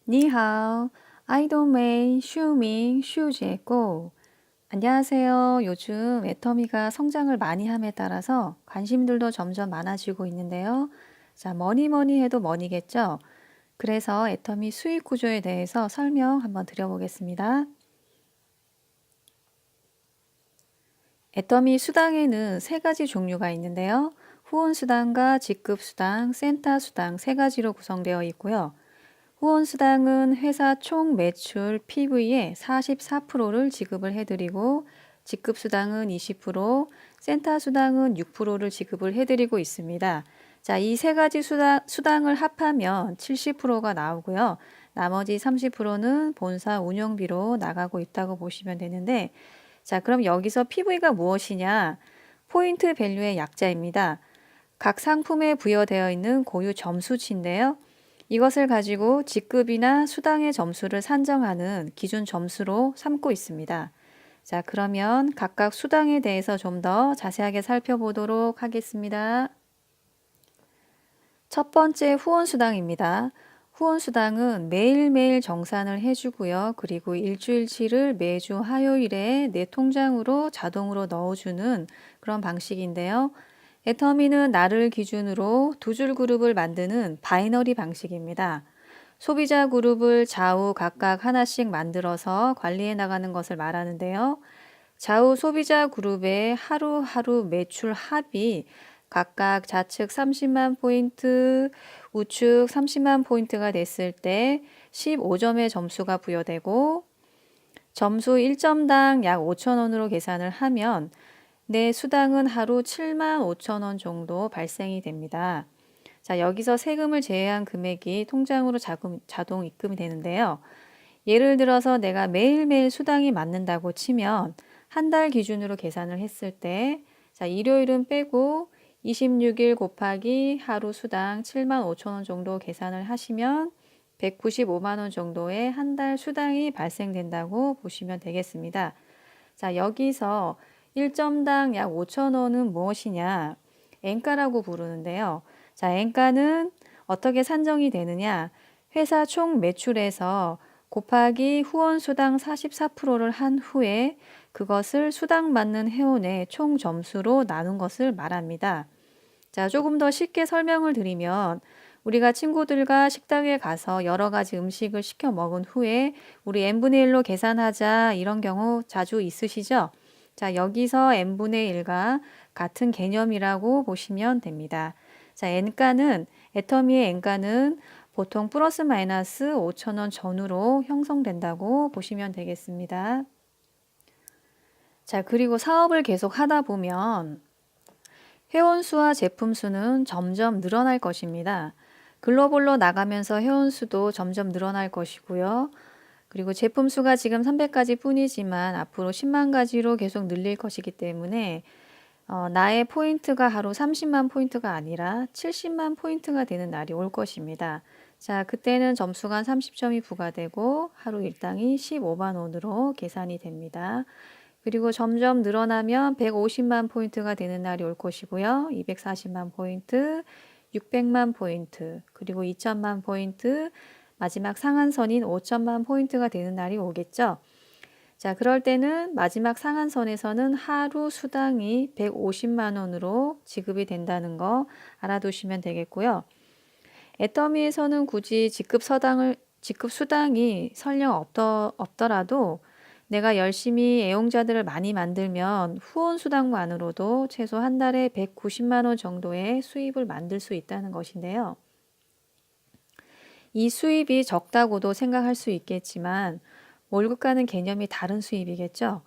니하오, 아이돌메이 슈밍 슈제고. 안녕하세요. 요즘 애터미가 성장을 많이 함에 따라서 관심들도 점점 많아지고 있는데요. 자, 뭐니 해도 머니겠죠? 그래서 애터미 수익 구조에 대해서 설명 한번 드려보겠습니다. 애터미 수당에는 세 가지 종류가 있는데요. 후원 수당과 직급 수당, 센터 수당 세 가지로 구성되어 있고요. 후원수당은 회사 총 매출 PV의 44%를 지급을 해드리고 직급수당은 20%, 센터수당은 6%를 지급을 해드리고 있습니다. 자, 이 세 가지 수당을 합하면 70%가 나오고요. 나머지 30%는 본사 운영비로 나가고 있다고 보시면 되는데, 자, 그럼 여기서 PV가 무엇이냐? 포인트 밸류의 약자입니다. 각 상품에 부여되어 있는 고유 점수치인데요. 이것을 가지고 직급이나 수당의 점수를 산정하는 기준 점수로 삼고 있습니다. 자, 그러면 각각 수당에 대해서 좀 더 자세하게 살펴보도록 하겠습니다. 첫 번째 후원수당입니다. 후원수당은 매일매일 정산을 해주고요. 그리고 일주일치를 매주 화요일에 내 통장으로 자동으로 넣어주는 그런 방식인데요. 애터미는 날을 기준으로 두 줄 그룹을 만드는 바이너리 방식입니다. 소비자 그룹을 좌우 각각 하나씩 만들어서 관리해 나가는 것을 말하는데요. 좌우 소비자 그룹의 하루하루 매출 합이 각각 좌측 30만 포인트, 우측 30만 포인트가 됐을 때 15점의 점수가 부여되고 점수 1점당 약 5,000원으로 계산을 하면 내 수당은 하루 7만 5천 원 정도 발생이 됩니다. 자, 여기서 세금을 제외한 금액이 통장으로 자동 입금이 되는데요. 예를 들어서 내가 매일매일 수당이 맞는다고 치면 한 달 기준으로 계산을 했을 때, 자, 일요일은 빼고 26일 곱하기 하루 수당 7만 5천 원 정도 계산을 하시면 195만 원 정도의 한 달 수당이 발생된다고 보시면 되겠습니다. 자, 여기서 1점당 약 5천 원은 무엇이냐? 엔가라고 부르는데요. 자, 엔가는 어떻게 산정이 되느냐? 회사 총 매출에서 곱하기 후원 수당 44%를 한 후에 그것을 수당 받는 회원의 총 점수로 나눈 것을 말합니다. 자, 조금 더 쉽게 설명을 드리면 우리가 친구들과 식당에 가서 여러 가지 음식을 시켜 먹은 후에 우리 n분의 1로 계산하자 이런 경우 자주 있으시죠? 자, 여기서 n분의 1과 같은 개념이라고 보시면 됩니다. 자, n가는 애터미의 n가는 보통 플러스 마이너스 5,000원 전후로 형성된다고 보시면 되겠습니다. 자, 그리고 사업을 계속 하다 보면 회원 수와 제품 수는 점점 늘어날 것입니다. 글로벌로 나가면서 회원 수도 점점 늘어날 것이고요. 그리고 제품 수가 지금 300가지 뿐이지만 앞으로 10만 가지로 계속 늘릴 것이기 때문에 나의 포인트가 하루 30만 포인트가 아니라 70만 포인트가 되는 날이 올 것입니다. 자, 그때는 점수가 30점이 부과되고 하루 일당이 15만 원으로 계산이 됩니다. 그리고 점점 늘어나면 150만 포인트가 되는 날이 올 것이고요. 240만 포인트, 600만 포인트, 그리고 2천만 포인트, 마지막 상한선인 5천만 포인트가 되는 날이 오겠죠. 자, 그럴 때는 마지막 상한선에서는 하루 수당이 150만 원으로 지급이 된다는 거 알아두시면 되겠고요. 애터미에서는 굳이 직급 수당이 설령 없더라도 내가 열심히 애용자들을 많이 만들면 후원 수당만으로도 최소 한 달에 190만 원 정도의 수입을 만들 수 있다는 것인데요. 이 수입이 적다고도 생각할 수 있겠지만 월급과는 개념이 다른 수입이겠죠.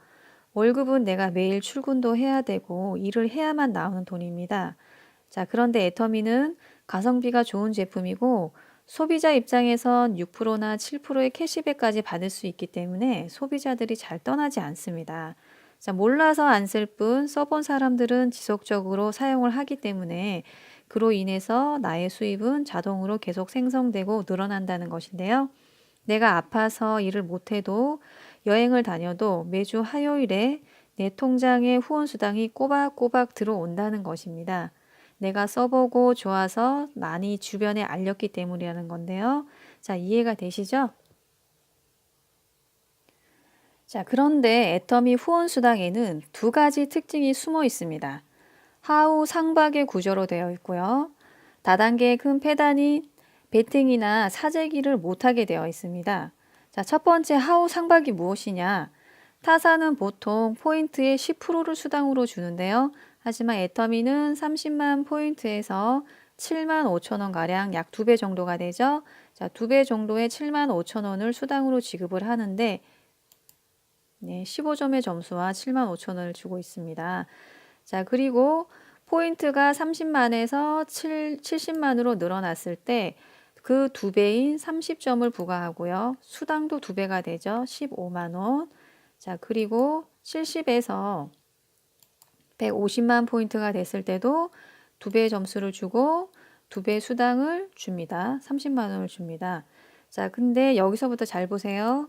월급은 내가 매일 출근도 해야 되고 일을 해야만 나오는 돈입니다. 자, 그런데 애터미는 가성비가 좋은 제품이고 소비자 입장에선 6%나 7%의 캐시백까지 받을 수 있기 때문에 소비자들이 잘 떠나지 않습니다. 자, 몰라서 안 쓸 뿐 써본 사람들은 지속적으로 사용을 하기 때문에 그로 인해서 나의 수입은 자동으로 계속 생성되고 늘어난다는 것인데요. 내가 아파서 일을 못해도 여행을 다녀도 매주 화요일에 내 통장에 후원수당이 꼬박꼬박 들어온다는 것입니다. 내가 써보고 좋아서 많이 주변에 알렸기 때문이라는 건데요. 자, 이해가 되시죠? 자, 그런데 애터미 후원수당에는 두 가지 특징이 숨어 있습니다. 하우 상박의 구조로 되어 있고요. 다단계의 큰 패단이 베팅이나 사재기를 못하게 되어 있습니다. 자, 첫 번째 하우 상박이 무엇이냐? 타사는 보통 포인트의 10%를 수당으로 주는데요. 하지만 애터미는 30만 포인트에서 7만 5천 원 가량 약 2배 정도가 되죠. 자, 2배 정도의 7만 5천 원을 수당으로 지급을 하는데 15점의 점수와 7만 5천 원을 주고 있습니다. 자, 그리고 포인트가 30만에서 70만으로 늘어났을 때 그 2배인 30점을 부과하고요. 수당도 2배가 되죠. 15만 원. 자, 그리고 70에서 150만 포인트가 됐을 때도 2배의 점수를 주고 2배 수당을 줍니다. 30만 원을 줍니다. 자, 근데 여기서부터 잘 보세요.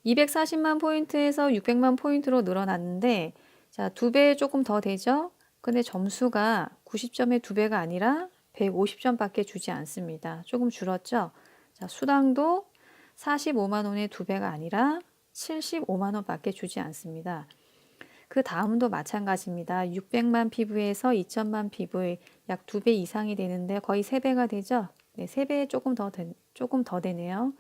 240만 포인트에서 600만 포인트로 늘어났는데 자, 2배 조금 더 되죠? 근데 점수가 90점의 2배가 아니라 150점밖에 주지 않습니다. 조금 줄었죠? 자, 수당도 45만 원의 2배가 아니라 75만 원밖에 주지 않습니다. 그 다음도 마찬가지입니다. 600만 PV에서 2000만 PV 약 2배 이상이 되는데 거의 3배가 되죠? 네, 3배 조금 더 되네요.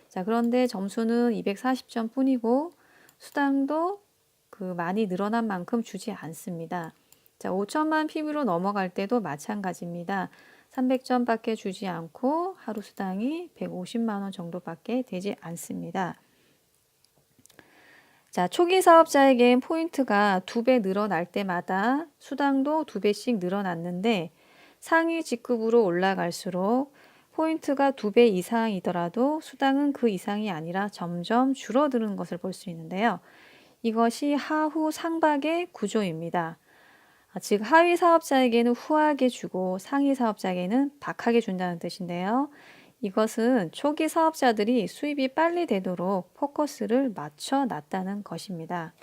자, 그런데 점수는 240점 뿐이고 수당도 그 많이 늘어난 만큼 주지 않습니다. 자, 5천만 PV로 넘어갈 때도 마찬가지입니다. 300점밖에 주지 않고 하루 수당이 150만 원 정도밖에 되지 않습니다. 자, 초기 사업자에겐 포인트가 2배 늘어날 때마다 수당도 2배씩 늘어났는데 상위 직급으로 올라갈수록 포인트가 2배 이상이더라도 수당은 그 이상이 아니라 점점 줄어드는 것을 볼 수 있는데요. 이것이 하후 상박의 구조입니다. 즉 하위 사업자에게는 후하게 주고 상위 사업자에게는 박하게 준다는 뜻인데요. 이것은 초기 사업자들이 수입이 빨리 되도록 포커스를 맞춰 놨다는 것입니다.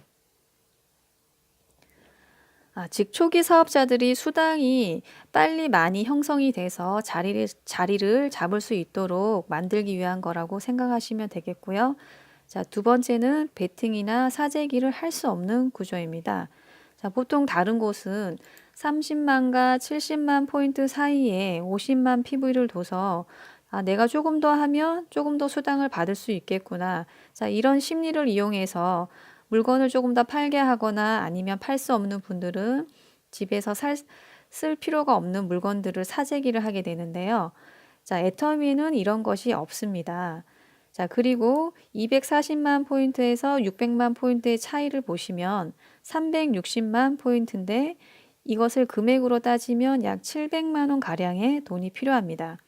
즉 초기 사업자들이 수당이 빨리 많이 형성이 돼서 자리를 잡을 수 있도록 만들기 위한 거라고 생각하시면 되겠고요. 자, 두 번째는 베팅이나 사재기를 할 수 없는 구조입니다. 자, 보통 다른 곳은 30만과 70만 포인트 사이에 50만 PV를 둬서 내가 조금 더 하면 조금 더 수당을 받을 수 있겠구나. 자, 이런 심리를 이용해서 물건을 조금 더 팔게 하거나 아니면 팔 수 없는 분들은 집에서 쓸 필요가 없는 물건들을 사재기를 하게 되는데요. 자, 애터미는 이런 것이 없습니다. 자, 그리고 240만 포인트에서 600만 포인트의 차이를 보시면 360만 포인트인데 이것을 금액으로 따지면 약 700만 원 가량의 돈이 필요합니다.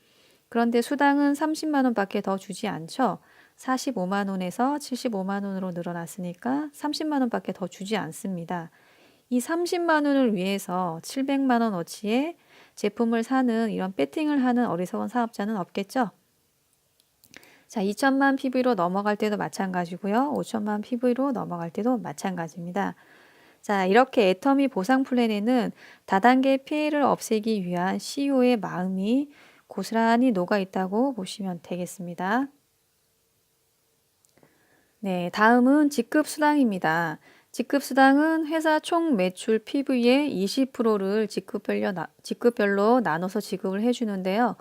그런데 수당은 30만 원밖에 더 주지 않죠. 45만 원에서 75만 원으로 늘어났으니까 30만 원밖에 더 주지 않습니다. 이 30만 원을 위해서 700만 원어치의 제품을 사는 이런 배팅을 하는 어리석은 사업자는 없겠죠. 자, 2천만 PV로 넘어갈 때도 마찬가지고요. 5천만 PV로 넘어갈 때도 마찬가지입니다. 자, 이렇게 애터미 보상 플랜에는 다단계 피해를 없애기 위한 CEO의 마음이 고스란히 녹아 있다고 보시면 되겠습니다. 네, 다음은 직급수당입니다. 직급수당은 회사 총 매출 PV의 20%를 직급별로 나눠서 지급을 해주는데요.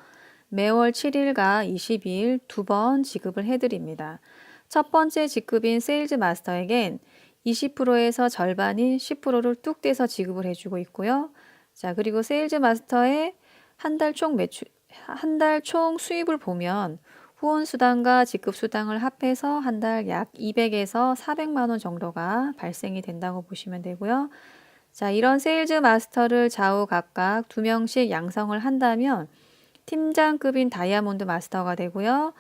매월 7일과 22일 2번 지급을 해드립니다. 첫 번째 직급인 세일즈 마스터에겐 20%에서 절반인 10%를 뚝 떼서 지급을 해주고 있고요. 자, 그리고 세일즈 마스터의 한 달 총 수입을 보면 후원수당과 직급수당을 합해서 한 달 약 200에서 400만 원 정도가 발생이 된다고 보시면 되고요. 자, 이런 세일즈 마스터를 좌우 각각 2명씩 양성을 한다면 팀장급인 다이아몬드 마스터가 되고요.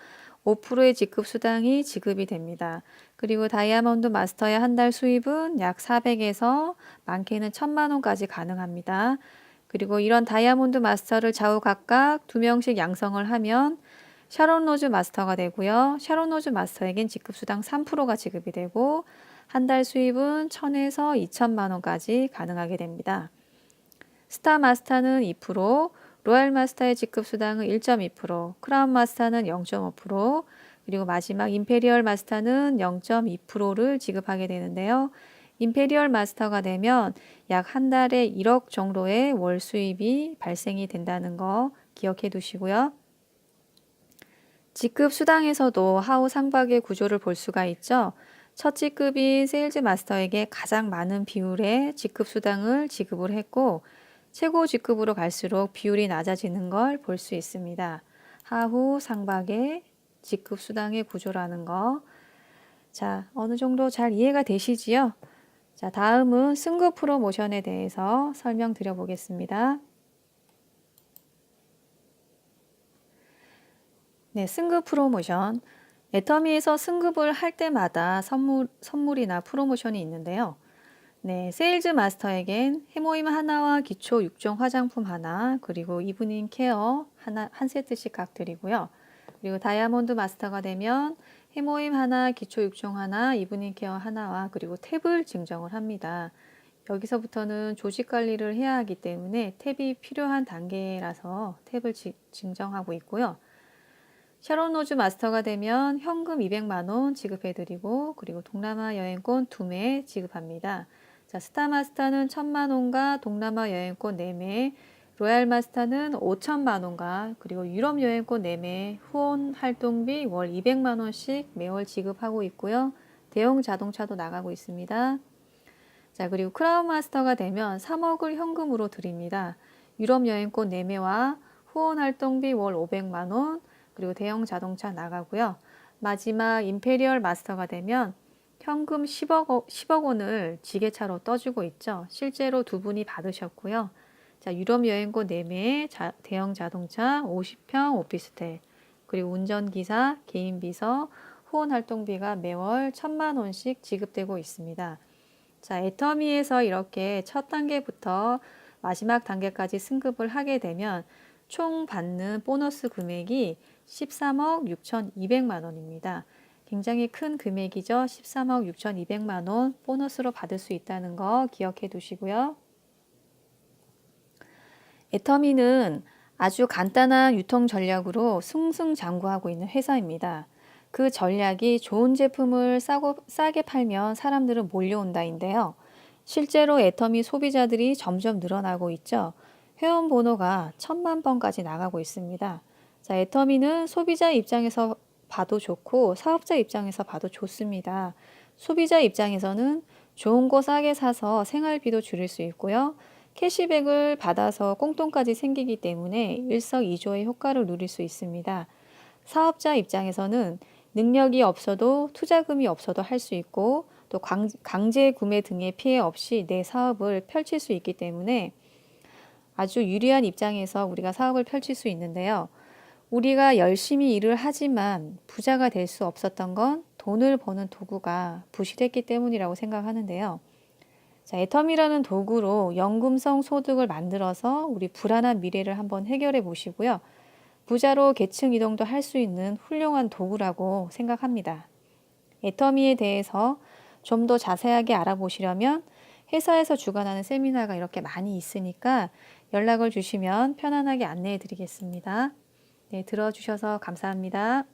5%의 직급수당이 지급이 됩니다. 그리고 다이아몬드 마스터의 한 달 수입은 약 400에서 많게는 1000만 원까지 가능합니다. 그리고 이런 다이아몬드 마스터를 좌우 각각 2명씩 양성을 하면 샤론 로즈 마스터가 되고요. 샤론 로즈 마스터에겐 직급수당 3%가 지급이 되고 한 달 수입은 1000에서 2000만 원까지 가능하게 됩니다. 스타 마스터는 2%, 로얄 마스터의 직급 수당은 1.2%, 크라운 마스터는 0.5%, 그리고 마지막 임페리얼 마스터는 0.2%를 지급하게 되는데요. 임페리얼 마스터가 되면 약 한 달에 1억 정도의 월 수입이 발생이 된다는 거 기억해 두시고요. 직급 수당에서도 하우 상박의 구조를 볼 수가 있죠. 첫 직급인 세일즈 마스터에게 가장 많은 비율의 직급 수당을 지급을 했고 최고 직급으로 갈수록 비율이 낮아지는 걸 볼 수 있습니다. 하후 상박의 직급 수당의 구조라는 거. 자, 어느 정도 잘 이해가 되시지요? 자, 다음은 승급 프로모션에 대해서 설명드려 보겠습니다. 네, 승급 프로모션. 애터미에서 승급을 할 때마다 선물이나 프로모션이 있는데요. 네, 세일즈 마스터에겐 해모임 하나와 기초 6종 화장품 하나, 그리고 이브닝 케어 한 세트씩 각 드리고요. 그리고 다이아몬드 마스터가 되면 해모임 하나, 기초 6종 하나, 이브닝 케어 하나와 그리고 탭을 증정을 합니다. 여기서부터는 조직 관리를 해야 하기 때문에 탭이 필요한 단계라서 탭을 증정하고 있고요. 샤론 로즈 마스터가 되면 현금 200만 원 지급해드리고 그리고 동남아 여행권 2매 지급합니다. 자, 스타 마스터는 1000만 원과 동남아 여행권 4매, 로얄 마스터는 5천만 원과 그리고 유럽 여행권 4매, 후원 활동비 월 200만 원씩 매월 지급하고 있고요. 대형 자동차도 나가고 있습니다. 자, 그리고 크라운 마스터가 되면 3억을 현금으로 드립니다. 유럽 여행권 4매와 후원 활동비 월 500만 원, 그리고 대형 자동차 나가고요. 마지막 임페리얼 마스터가 되면 현금 10억 원을 지게차로 떠주고 있죠. 실제로 두 분이 받으셨고요. 자, 유럽 여행권 4매, 대형 자동차, 50평 오피스텔, 그리고 운전기사, 개인 비서, 후원 활동비가 매월 1000만 원씩 지급되고 있습니다. 자, 애터미에서 이렇게 첫 단계부터 마지막 단계까지 승급을 하게 되면 총 받는 보너스 금액이 13억 6,200만 원입니다. 굉장히 큰 금액이죠. 13억 6,200만 원 보너스로 받을 수 있다는 거 기억해 두시고요. 애터미는 아주 간단한 유통 전략으로 승승장구하고 있는 회사입니다. 그 전략이 좋은 제품을 싸게 팔면 사람들은 몰려온다인데요. 실제로 애터미 소비자들이 점점 늘어나고 있죠. 회원 번호가 1000만 번까지 나가고 있습니다. 자, 애터미는 소비자 입장에서 봐도 좋고 사업자 입장에서 봐도 좋습니다. 소비자 입장에서는 좋은 거 싸게 사서 생활비도 줄일 수 있고요. 캐시백을 받아서 꽁돈까지 생기기 때문에 일석이조의 효과를 누릴 수 있습니다. 사업자 입장에서는 능력이 없어도 투자금이 없어도 할 수 있고 또 강제 구매 등의 피해 없이 내 사업을 펼칠 수 있기 때문에 아주 유리한 입장에서 우리가 사업을 펼칠 수 있는데요. 우리가 열심히 일을 하지만 부자가 될 수 없었던 건 돈을 버는 도구가 부실했기 때문이라고 생각하는데요. 자, 애터미라는 도구로 연금성 소득을 만들어서 우리 불안한 미래를 한번 해결해 보시고요. 부자로 계층 이동도 할 수 있는 훌륭한 도구라고 생각합니다. 애터미에 대해서 좀 더 자세하게 알아보시려면 회사에서 주관하는 세미나가 이렇게 많이 있으니까 연락을 주시면 편안하게 안내해 드리겠습니다. 네, 들어주셔서 감사합니다.